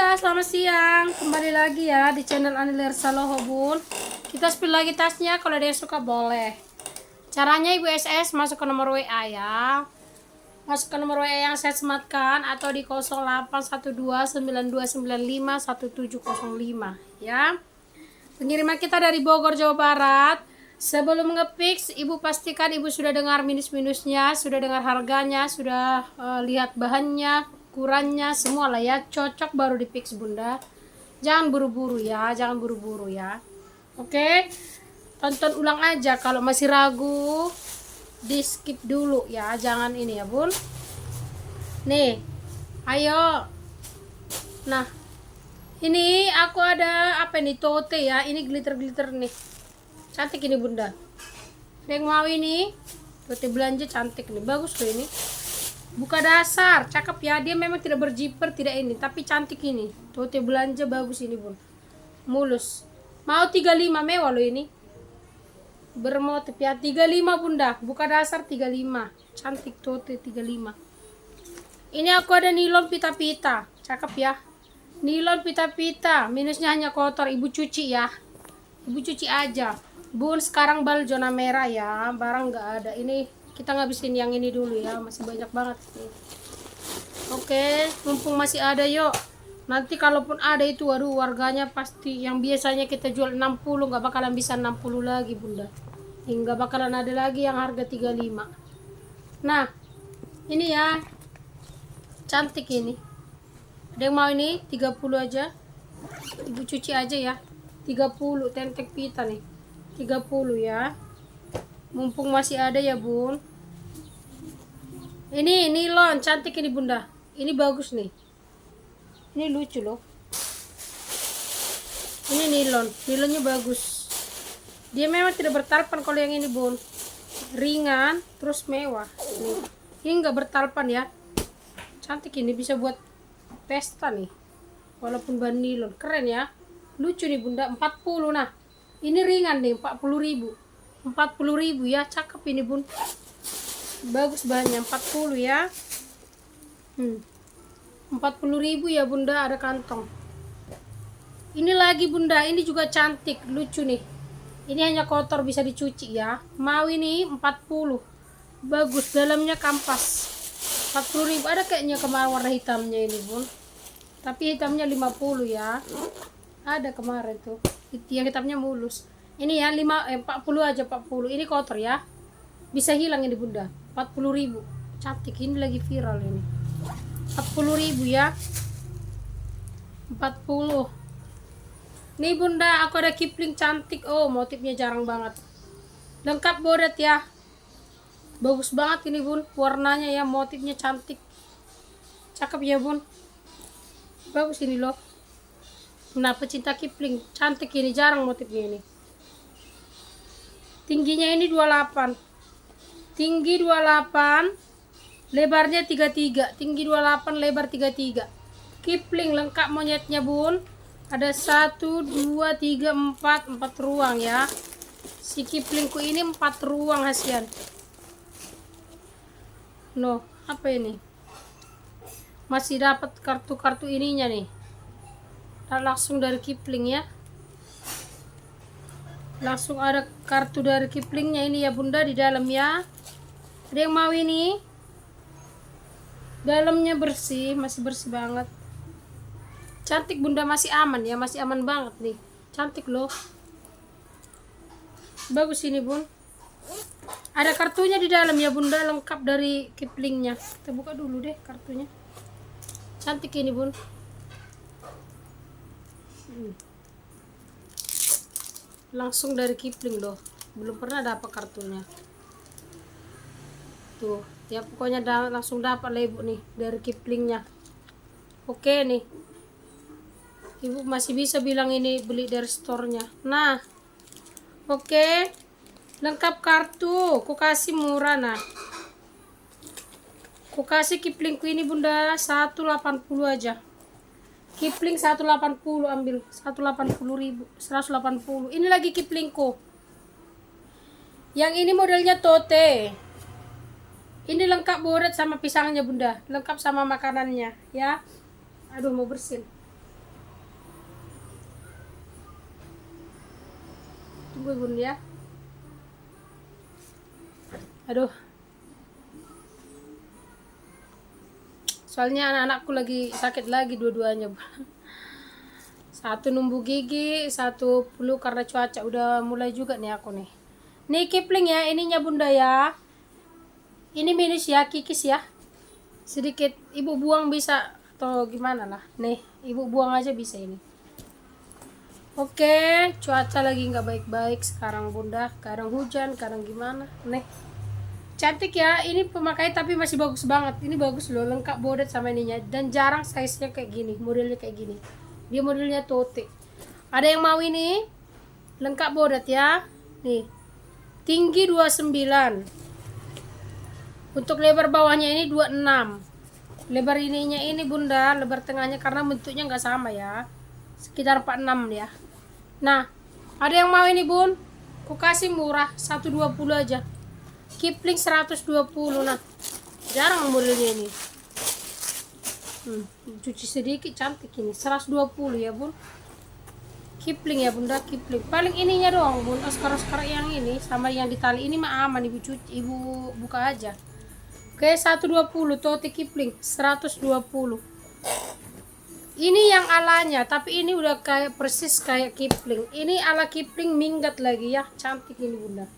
Bunda, selamat siang. Kembali lagi ya di channel Aniler Saloho Bun. Kita spill lagi tasnya, kalau ada yang suka boleh. Caranya Ibu SS masuk ke nomor WA ya. Masuk ke nomor WA yang saya sematkan atau di 081292951705 ya. Pengiriman kita dari Bogor, Jawa Barat. Sebelum ngepix, Ibu pastikan Ibu sudah dengar minus-minusnya, sudah dengar harganya, sudah lihat bahannya, ukurannya, semua lah ya. Cocok baru dipix Bunda. Jangan buru-buru ya, jangan buru-buru ya. Oke, tonton ulang aja. Kalau masih ragu, di skip dulu ya, jangan ini ya Bun. Nih, ayo. Nah, ini aku ada apa nih, tote ya. Ini glitter-glitter nih. Cantik ini Bunda. Yang mau ini, tote belanja cantik nih. Bagus loh ini. Buka dasar, cakep ya. Dia memang tidak berjiper, tidak ini, tapi cantik ini. Tote belanja bagus ini Bun. Mulus. Mau 35, mewah loh ini. Bermotif ya, 35 Bunda. Buka dasar 35. Cantik tote 35. Ini aku ada nilon pita-pita. Cakep ya. Nilon pita-pita, minusnya hanya kotor. Ibu cuci ya. Ibu cuci aja. Bun, sekarang bal zona merah ya. Barang nggak ada. Ini kita ngabisin yang ini dulu ya. Masih banyak banget. Oke, mumpung masih ada yuk. Nanti kalaupun ada itu, waduh, warganya pasti yang biasanya kita jual 60 nggak bakalan bisa 60 lagi Bunda. Nggak bakalan ada lagi yang harga 35. Nah, ini ya. Cantik ini. Ada yang mau ini 30 aja. Ibu cuci aja ya. 30 tentek pita nih. 30 ya. Mumpung masih ada ya Bun. Ini nilon cantik ini Bunda. Ini bagus nih. Ini lucu loh. Ini nilon. Nilonnya bagus. Dia memang tidak bertalpan kalau yang ini Bun. Ringan terus mewah. Ini enggak bertalpan ya. Cantik ini, bisa buat pesta nih. Walaupun bahan nilon. Keren ya. Lucu nih Bunda. 40 nah. Ini ringan nih, 40.000. 40.000 ya, cakep ini Bun. Bagus bahannya, 40 ya. 40.000 ya Bunda, ada kantong. Ini lagi Bunda, ini juga cantik, lucu nih. Ini hanya kotor, bisa dicuci ya. Mau ini 40. Bagus, dalamnya kampas. 40.000, ada kayaknya kemarin warna hitamnya ini Bun. Tapi hitamnya 50 ya. Ada kemarin tuh. Yang hitamnya mulus. Ini ya 40 aja 40. Ini kotor ya. Bisa hilang ini Bunda. 40.000. Cantik, ini lagi viral ini. 40.000 ya. 40. Nih Bunda, aku ada Kipling cantik. Oh, motifnya jarang banget. Lengkap bodet ya. Bagus banget ini Bun. Warnanya ya, motifnya cantik. Cakep ya Bun. Bagus ini loh. Nah, pecinta Kipling, cantik ini, jarang motifnya ini. Tingginya ini 28. Tinggi 28, lebarnya 33. Tinggi 28, lebar 33. Kipling lengkap monyetnya Bun. Ada 1 2 3 4 ruang ya. Si Kiplingku ini 4 ruang hasian. Loh, apa ini? Masih dapat kartu-kartu ininya nih. Langsung dari Kipling ya. Langsung ada kartu dari Kiplingnya ini ya Bunda di dalam ya. Ada yang mau ini? Dalamnya bersih, masih bersih banget. Cantik Bunda, masih aman ya, masih aman banget nih. Cantik loh. Bagus ini Bun. Ada kartunya di dalam ya Bunda, lengkap dari Kiplingnya. Kita buka dulu deh kartunya. Cantik ini Bun. Langsung dari Kipling loh. Belum pernah dapat kartunya. Tuh, ya pokoknya langsung dapat lah Ibu nih dari Kiplingnya. Oke nih. Ibu masih bisa bilang ini beli dari store-nya. Nah. Oke. Lengkap kartu. Ku kasih murah nah. Ku kasih Kiplingku ini Bunda 180 aja. Kipling 180, ambil 180.000, 180. Ini lagi Kiplingku. Yang ini modelnya tote. Ini lengkap boret sama pisangnya Bunda, lengkap sama makanannya ya. Aduh, mau bersin. Tunggu bun ya. Aduh. Soalnya anak-anakku lagi sakit lagi dua-duanya. Satu numbuh gigi, satu flu karena cuaca udah mulai juga nih aku nih. Nih Kipling ya, ininya bunda ya. Ini minus ya, kikis ya. Sedikit ibu buang bisa atau gimana lah. Nih, ibu buang aja bisa ini. Oke, cuaca lagi nggak baik-baik sekarang bunda. Kadang hujan, kadang gimana. Nih. Cantik ya, ini pemakai tapi masih bagus banget. Ini bagus loh, lengkap bodet sama ininya. Dan jarang size-nya kayak gini, modelnya kayak gini. Dia modelnya tote. Ada yang mau ini? Lengkap bodet ya. Nih. Tinggi 29. Untuk lebar bawahnya ini 26. Lebar ininya ini bunda, lebar tengahnya karena bentuknya nggak sama ya. Sekitar 46 ya. Nah, ada yang mau ini bun? Ku kasih murah 120 aja. Kipling 120. Nah, jarang modelnya ini. Cuci sedikit cantik ini. 120 ya bun. Kipling ya bunda, Kipling. Paling ininya doang bun. Oscar yang ini sama yang di tali ini mah aman ibu cuci, ibu buka aja. Oke, 120 tote Kipling 120. Ini yang alanya, tapi ini udah kayak persis kayak Kipling. Ini ala Kipling minggat lagi ya. Cantik ini bunda.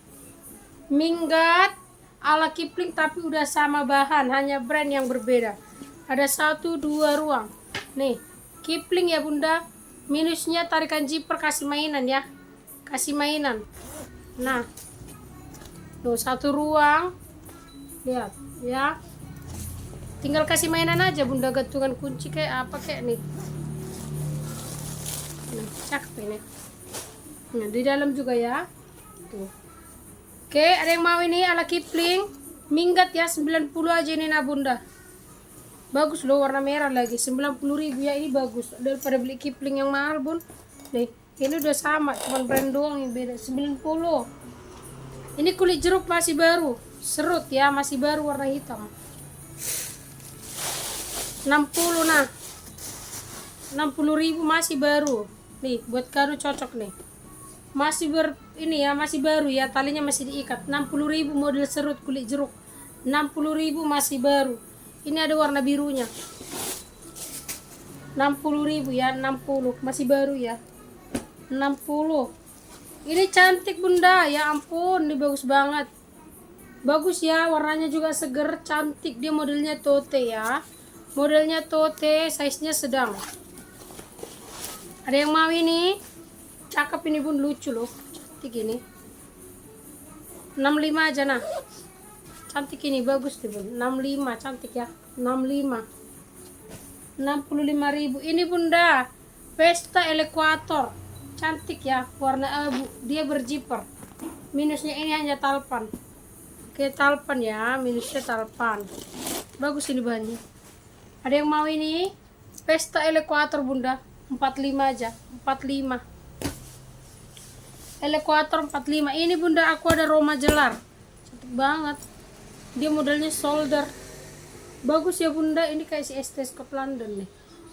Minggat ala Kipling tapi udah sama bahan, hanya brand yang berbeda. Ada 1-2 ruang. Nih, Kipling ya bunda. Minusnya tarikan zipper, kasih mainan ya. Kasih mainan. Nah. Tuh 1 ruang. Lihat ya. Tinggal kasih mainan aja bunda, gantungan kunci kayak apa kayak nih. Nah, cakep ini. Nah, di dalam juga ya. Tuh. Oke, ada yang mau ini ala Kipling minggat ya, 90 aja ini nah bunda. Bagus loh, warna merah lagi. 90.000 ya, ini bagus daripada beli Kipling yang mahal bun. Nih, ini udah sama, cuma brand doang yang beda. 90. Ini kulit jeruk masih baru, serut ya, masih baru warna hitam. 60 nah. 60.000 masih baru. Nih, buat kado cocok nih. Masih ini ya, masih baru ya, talinya masih diikat. 60.000 model serut kulit jeruk. 60.000 masih baru. Ini ada warna birunya. 60.000 ya, 60 masih baru ya. 60. Ini cantik bunda, ya ampun, ini bagus banget. Bagus ya, warnanya juga seger, cantik. Dia modelnya tote ya. Modelnya tote, size-nya sedang. Ada yang mau ini? Cakep ini bun, lucu loh. Cantik ini. 65 aja nah. Cantik ini, bagus nih bun. 65, cantik ya. 65. 65.000. Ini bunda. Vesta Equator. Cantik ya, warna abu. Dia berzipper. Minusnya ini hanya talpan. Oke, talpan ya, minusnya talpan. Bagus ini bahannya. Ada yang mau ini? Vesta Equator bunda. 45 aja. 45. Equator 45. Ini bunda, aku ada Roma Jelar. Cantik banget. Dia modelnya solder. Bagus ya bunda, ini kayak si ST Scott London nih.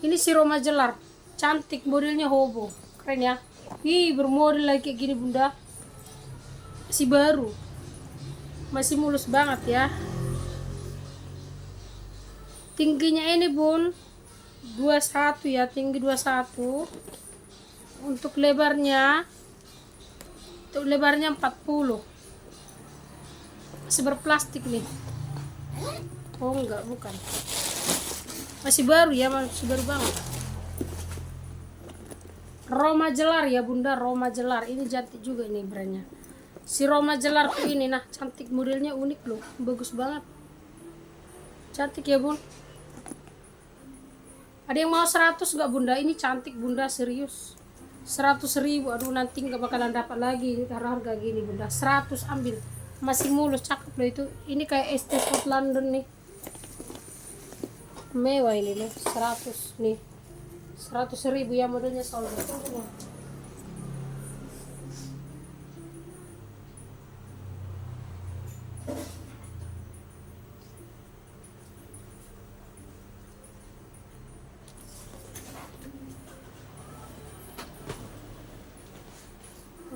Ini si Roma Jelar. Cantik, modelnya hobo. Keren ya. Ih, bermodel lagi kayak gini bunda. Masih baru. Masih mulus banget ya. Tingginya ini bun 21 ya, tinggi 21. Untuk lebarnya 40. Masih berplastik nih. Oh enggak, bukan. Masih baru ya, masih baru banget. Roma Jelar ya bunda, Roma Jelar. Ini cantik juga nih brandnya. Si Roma Jelar tuh ini nah, cantik, modelnya unik loh. Bagus banget. Cantik ya bun. Ada yang mau 100 enggak bunda? Ini cantik bunda, serius. 100.000. Aduh, nanti nggak bakalan dapat lagi karena harga gini bunda. 100 ambil. Masih mulus, cakep loh itu. Ini kayak ST Scott London nih. Mewah ini nih. 100 nih. 100.000 ya, modelnya solid.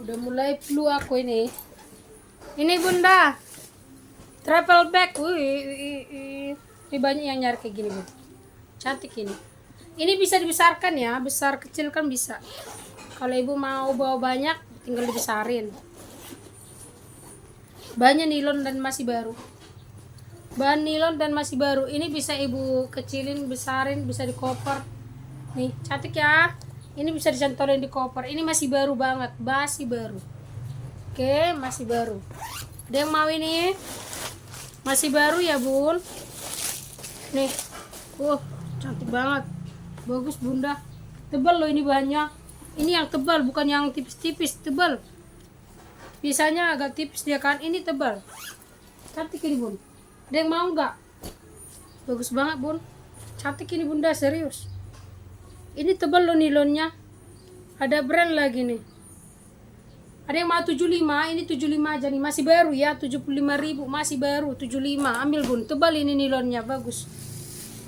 Udah mulai flu aku ini. Ini bunda, travel bag. Wih, ini banyak yang nyari kayak gini bun. Cantik ini. Ini bisa dibesarkan ya, besar kecil kan bisa. Kalau ibu mau bawa banyak, tinggal dibesarin. Bahannya nilon dan masih baru. Bahan nilon dan masih baru. Ini bisa ibu kecilin, besarin, bisa di koper. Nih, cantik ya. Ini bisa dicantolin di koper. Ini masih baru banget, masih baru. Oke, masih baru. Ada yang mau ini? Masih baru ya bun. Nih, cantik banget. Bagus bunda. Tebal loh ini bahannya. Ini yang tebal, bukan yang tipis-tipis, tebal. Biasanya agak tipis dia kan, ini tebal. Cantik ini bun. Ada yang mau nggak? Bagus banget bun. Cantik ini bunda, serius. Ini tebal loh nilonnya. Ada brand lagi nih. Ada yang mau 75, ini 75 aja nih, masih baru ya, 75.000, masih baru, 75, ambil bun, tebal ini nilonnya, bagus,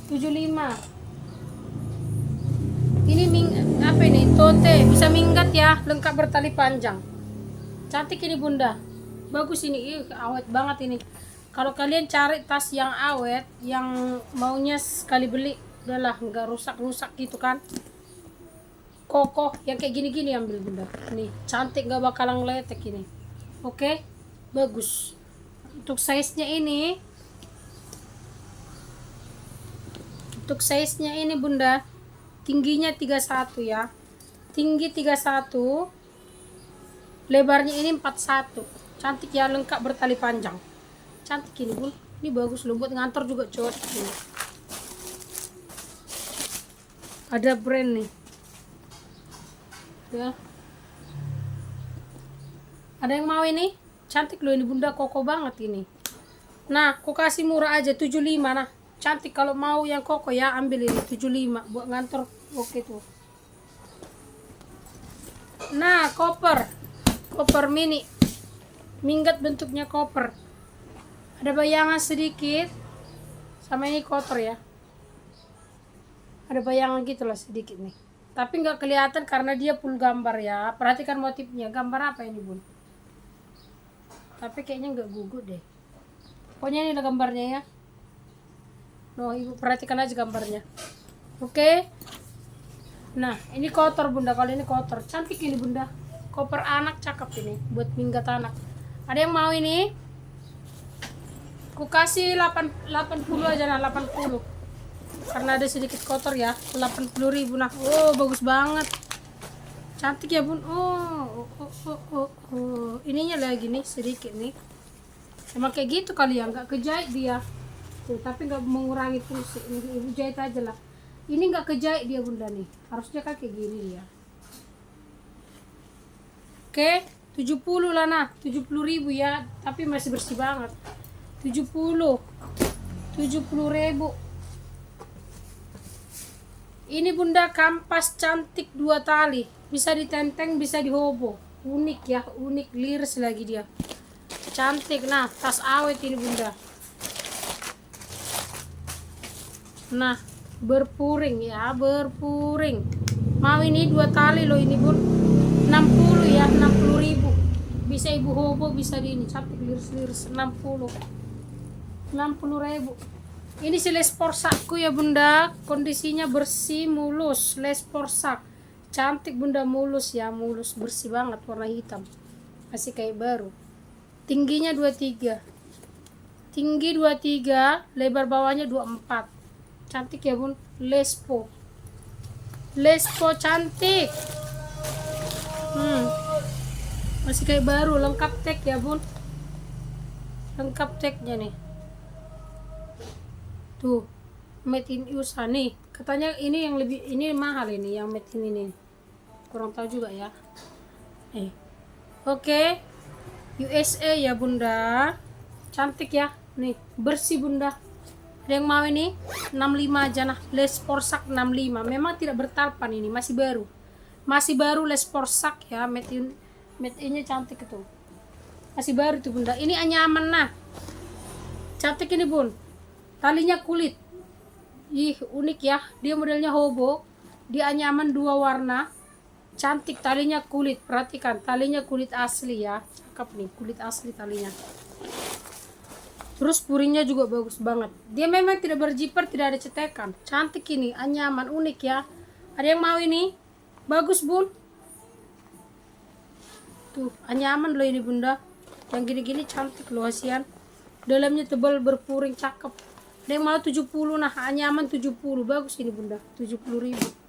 75. Ini apa ini, tote, bisa minggat ya, lengkap bertali panjang, cantik ini bunda, bagus ini, awet banget ini. Kalau kalian cari tas yang awet, yang maunya sekali beli, udahlah, nggak rusak-rusak gitu kan, kokoh yang kayak gini-gini ambil bunda. Nih cantik, nggak bakalan ngeletek ini. Oke, bagus. Untuk size nya ini, bunda, tingginya 31 ya, tinggi 31, lebarnya ini 41. Cantik ya, lengkap bertali panjang, cantik ini bun. Ini bagus loh, buat ngantor juga cocok ini. Ada brand nih ya. Ada yang mau ini? Cantik loh ini bunda, koko banget ini. Nah, aku kasih murah aja 75. Nah, cantik. Kalau mau yang koko ya ambil ini 75 buat ngantor. Oke tuh. Nah, koper mini, minggat bentuknya koper. Ada bayangan sedikit, sama ini kotor ya. Ada bayangan gitu lah sedikit nih. Tapi nggak kelihatan karena dia full gambar ya. Perhatikan motifnya. Gambar apa ini bun? Tapi kayaknya nggak gugur deh. Pokoknya ini gambarnya ya. Noh, ibu perhatikan aja gambarnya. Oke. Nah, ini kotor bunda. Kalau ini kotor, cantik ini bunda. Koper anak cakep ini, buat minggat anak. Ada yang mau ini? Ku kasih 80 aja, nah 80. Karena ada sedikit kotor ya, 80.000. Nah, bagus banget, cantik ya bun. Ininya lagi nih sedikit nih, emang kayak gitu kali ya, nggak kejahit dia tuh, tapi nggak mengurangi fungsi. Ini ibu jahit aja lah, ini nggak kejahit dia bunda nih, harusnya kan kayak gini dia. Oke, 70 lah, nah 70.000 ya, tapi masih bersih banget. 70.000. Ini bunda kampas cantik 2 tali, bisa ditenteng, bisa dihobo, unik ya, unik, liris lagi dia, cantik. Nah, tas awet ini bunda. Nah, berpuring ya, berpuring. Mau ini 2 tali loh ini bun, 60 ya, 60.000. Bisa ibu hobo, bisa di ini, cantik, liris-liris, 60.000. Ini si les porsakku ya bunda, kondisinya bersih, mulus, les porsak, cantik bunda, mulus ya, mulus, bersih banget, warna hitam, masih kayak baru. Tingginya 23, tinggi 23, lebar bawahnya 24, cantik ya bun. Lespo cantik, masih kayak baru, lengkap tag ya bun, lengkap tagnya nih. Tuh, made in USA nih. Katanya ini yang lebih, ini mahal ini yang made in ini. Kurang tahu juga ya. Oke. USA ya bunda. Cantik ya. Nih, bersih bunda. Ada yang mau ini? 65 aja nah. Les porsak 65. Memang tidak bertalpan ini, masih baru. Masih baru les porsak ya, made in-nya cantik itu. Masih baru tuh bunda. Ini anyaman nah. Cantik ini bun. Talinya kulit, unik ya, dia modelnya hobo, dia anyaman 2 warna, Cantik talinya kulit, perhatikan talinya kulit asli ya, cakep nih, kulit asli talinya. Terus puringnya juga bagus banget. Dia memang tidak berjiper, tidak ada cetekan. Cantik ini, anyaman, unik ya. Ada yang mau ini? Bagus bun. Tuh, anyaman loh ini bunda. Yang gini-gini cantik loh Asian. Dalamnya tebal berpuring, cakep. Ada yang mau 70, nah anyaman 70. Bagus ini bunda, 70.000.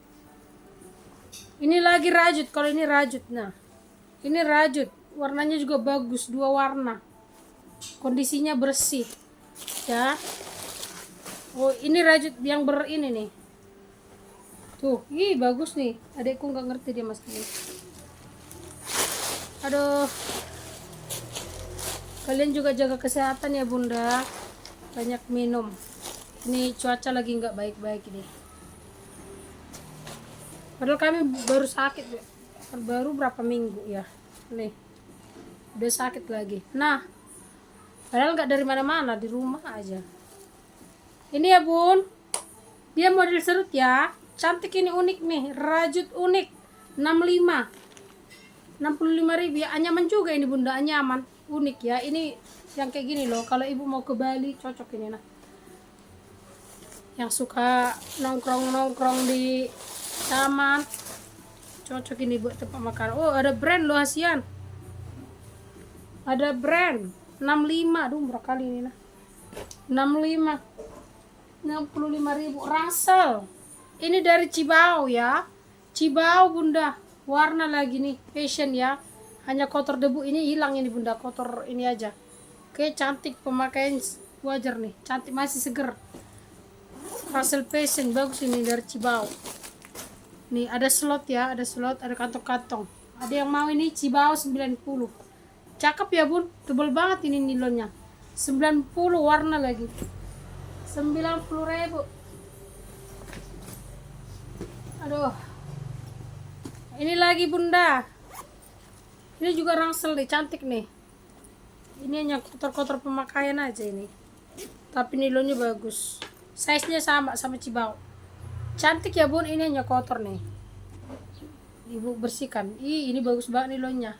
Ini lagi rajut, kalau ini rajut. Nah, ini rajut. Warnanya juga bagus, 2 warna. Kondisinya bersih. Ya. Oh, ini rajut yang ini nih. Tuh, ih bagus nih. Adekku nggak ngerti dia mas ini. Aduh. Kalian juga jaga kesehatan ya bunda. Banyak minum. Ini cuaca lagi nggak baik-baik ini. Padahal kami baru sakit, baru berapa minggu ya, nih udah sakit lagi. Nah, padahal nggak dari mana-mana, di rumah aja. Ini ya bun, dia model serut ya, cantik ini, unik nih, rajut unik, 65.000 ya, anyaman juga ini bunda, anyaman, unik ya. Ini yang kayak gini loh, kalau ibu mau ke Bali cocok ini nah. Yang suka nongkrong di taman cocok ini buat tempat makan. Oh, ada brand loh Asian, ada brand 65. Aduh murah kali ini nah, 65.000 Ransel. Ini dari Cibao ya, Cibao bunda, warna lagi nih, fashion ya. Hanya kotor debu ini hilang ini bunda, kotor ini aja. Oke, cantik, pemakaian wajar nih, cantik, masih seger. Ransel fashion bagus ini dari Cibao. Nih ada slot ya, ada slot, ada kantong-kantong. Ada yang mau ini Cibao 90. Cakep ya bun, tebal banget ini nilonnya. 90 warna lagi. 90.000. Aduh. Ini lagi bunda. Ini juga ransel nih, cantik nih. Ini hanya kotor-kotor pemakaian aja ini. Tapi nilonnya bagus. Size-nya sama Cibao. Cantik ya bun, ini hanya kotor nih, ibu bersihkan. Ini bagus banget nilonnya,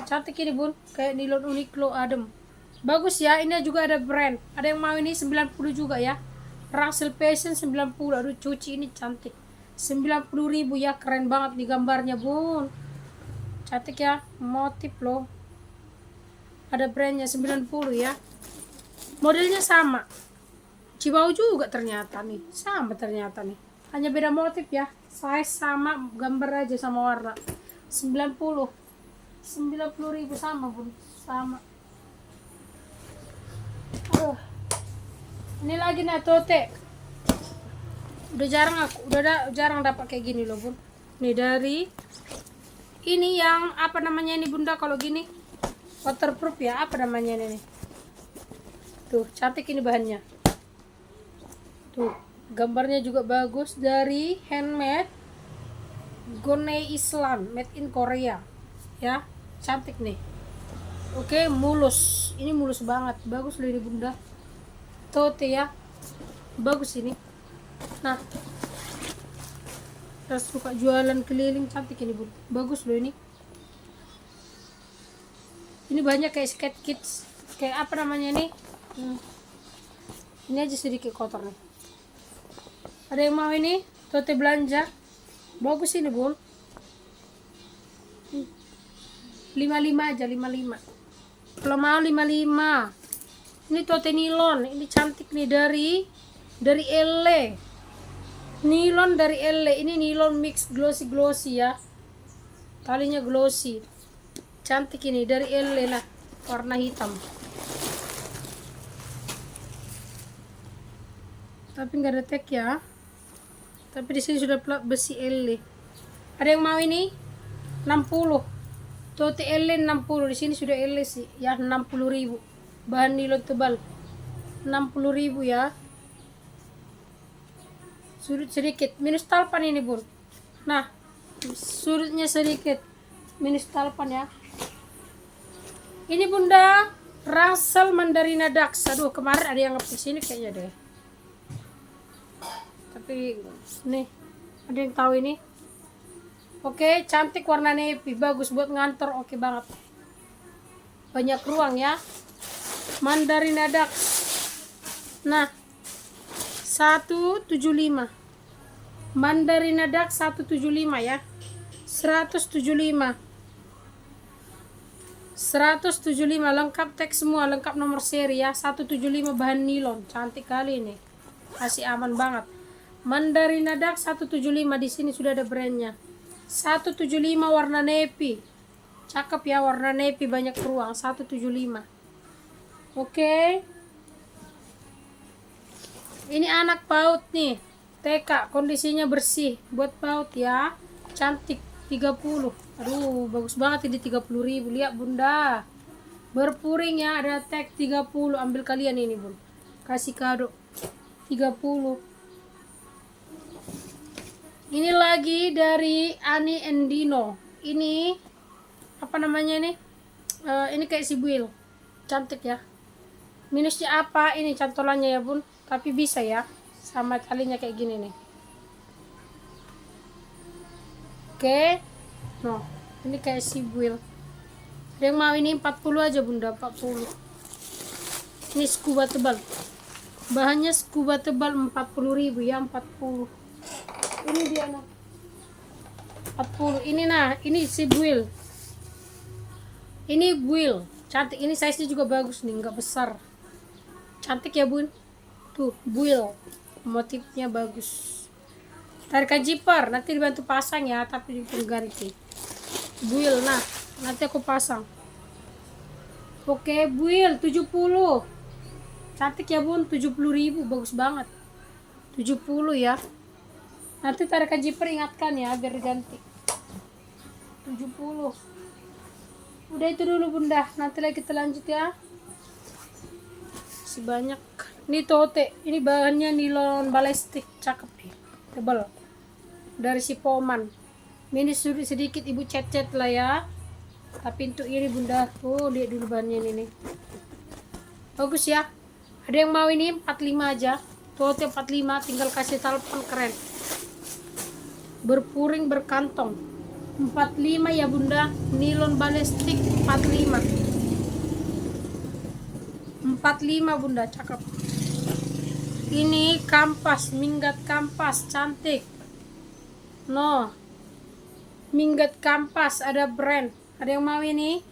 cantik ini bun, kayak nilon Uniqlo adem, bagus ya. Ini juga ada brand, ada yang mau ini 90 juga ya, Ransel Fashion 90. Aduh cuci ini cantik, 90.000 ya, keren banget di gambarnya bun, cantik ya, motif loh, ada brandnya 90 ya, modelnya sama Cibao juga ternyata nih, sama ternyata nih, hanya beda motif ya, size sama, gambar aja sama warna. 90.000 sama bun, sama. Ini lagi nah tote, udah jarang dapat kayak gini loh bun. Nih dari ini yang apa namanya ini bunda, kalau gini waterproof ya, apa namanya ini nih. Tuh cantik ini bahannya. Tuh, gambarnya juga bagus, dari handmade Gonei Islam, made in Korea. Ya, cantik nih. Oke, mulus. Ini mulus banget. Bagus loh ini bunda. Tote ya. Bagus ini. Nah, kita suka jualan keliling, cantik ini bunda. Bagus loh ini. Ini banyak kayak skate kids. Kayak apa namanya nih? Ini aja sedikit kotor nih. Ada yang mau ini tote belanja, bagus ini bun, 55 aja, 55. Kalau mau 55. Ini tote nilon, ini cantik nih, dari Elle, nilon dari Elle. Ini nilon mix glossy ya, talinya glossy, cantik ini dari Elle lah, warna hitam. Tapi nggak ada tag ya. Tapi di sini sudah plat besi Elle. Ada yang mau ini 60. Tote Elle 60. Di sini sudah Elle sih ya, 60.000. Bahan nilon tebal. 60.000 ya. Surut sedikit, minus talpan ini bun. Nah, surutnya sedikit, minus talpan ya. Ini bunda, Ransel Mandarina Dax. Aduh, kemarin ada yang nge-post sini kayaknya deh. Tapi nih, ada yang tahu ini? Oke, cantik warna navy, bagus buat ngantor, oke banget. Banyak ruang ya. Mandarina Duck. Nah, 175. Mandarina Duck 175 ya. 175. 175 lengkap teks semua, lengkap nomor seri ya. 175 bahan nilon, cantik kali ini. Masih aman banget. Mandarina Duck 175, di sini sudah ada brandnya. 175 warna navy. Cakep ya, warna navy, banyak ruang. 175. Oke. Ini anak PAUD nih. TK, kondisinya bersih. Buat PAUD ya. Cantik. 30. Aduh, bagus banget ini 30.000. Lihat Bunda. Berpuring ya, ada tag 30. Ambil kalian ini, Bun. Kasih kado. 30. Ini lagi dari Ani Endino. Ini apa namanya ini? Ini kayak si buil. Cantik ya. Minusnya apa? Ini cantolannya ya, Bun. Tapi bisa ya. Sama talinya kayak gini nih. Oke. No, ini kayak si buil. Ada yang mau ini 40 aja Bunda, 40. Ini scuba tebal. Bahannya scuba tebal 40.000 ya, 40. Ini dia nah. 40. Ini nah, ini si buil. Ini buil. Cantik, ini size-nya juga bagus nih, enggak besar. Cantik ya, Bun. Tuh, buil. Motifnya bagus. Tarikan zipper, nanti dibantu pasang ya, tapi diganti. Buil, nah, nanti aku pasang. Oke, buil 70. Cantik ya, Bun, 70.000, bagus banget. 70 ya. Nanti tarikan zipper ingatkan ya, biar diganti. 70. Udah itu dulu Bunda, nanti lagi kita lanjut ya. Masih banyak. Ini tote, ini bahannya nilon balestik, cakep ya. Tebal. Dari si Poman. Ini sedikit ibu cet-cet lah ya. Tapi untuk ini Bunda, oh lihat dulu bahannya ini nih. Bagus ya. Ada yang mau ini 45 aja. Tote 45, tinggal kasih telepon, keren. Berpuring berkantong. 45 ya Bunda, nilon balestik 45. 45 Bunda, cakep. Ini kampas, minggat kampas, cantik. No, minggat kampas, ada brand. Ada yang mau ini?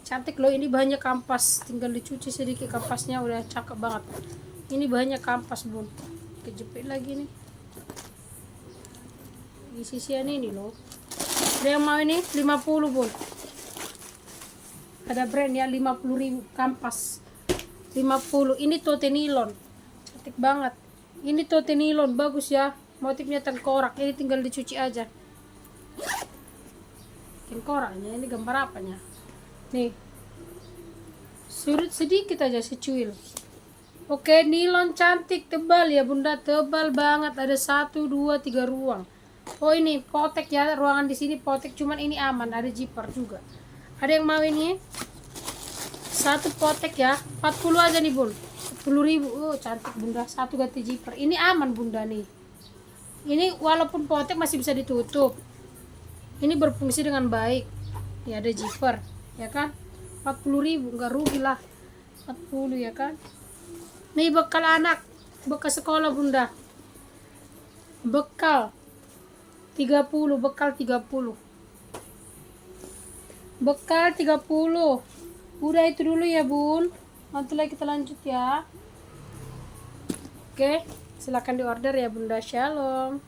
Cantik loh, ini bahannya kampas, tinggal dicuci sedikit kampasnya, udah cakep banget. Ini bahannya kampas Bun. Kejepit lagi nih di sisian ini loh. Ada yang mau ini? 50 Bun. Ada brand ya, 50.000 kampas. 50. Ini tote nilon, cantik banget. Ini tote nilon, bagus ya. Motifnya tengkorak, ini tinggal dicuci aja. Tengkoraknya, ini gambar apanya? Nih, surut sedikit aja secuil. Oke, nilon cantik, tebal ya Bunda, tebal banget. Ada 1, 2, 3 ruang. Oh ini potek ya, ruangan di sini potek, cuman ini aman, ada zipper juga. Ada yang mau ini? Satu potek ya, 40 aja nih Bun. 10.000. Oh cantik Bunda, satu ganti zipper. Ini aman Bunda nih. Ini walaupun potek masih bisa ditutup. Ini berfungsi dengan baik. Ya ada zipper, ya kan? 40.000, enggak rugi lah. 40 ya kan? Nih bekal anak, bekal sekolah Bunda. Bekal 30, bekal 30. Bekal 30. Udah itu dulu ya Bun. Nanti lagi kita lanjut ya. Oke, silakan diorder ya Bunda. Shalom.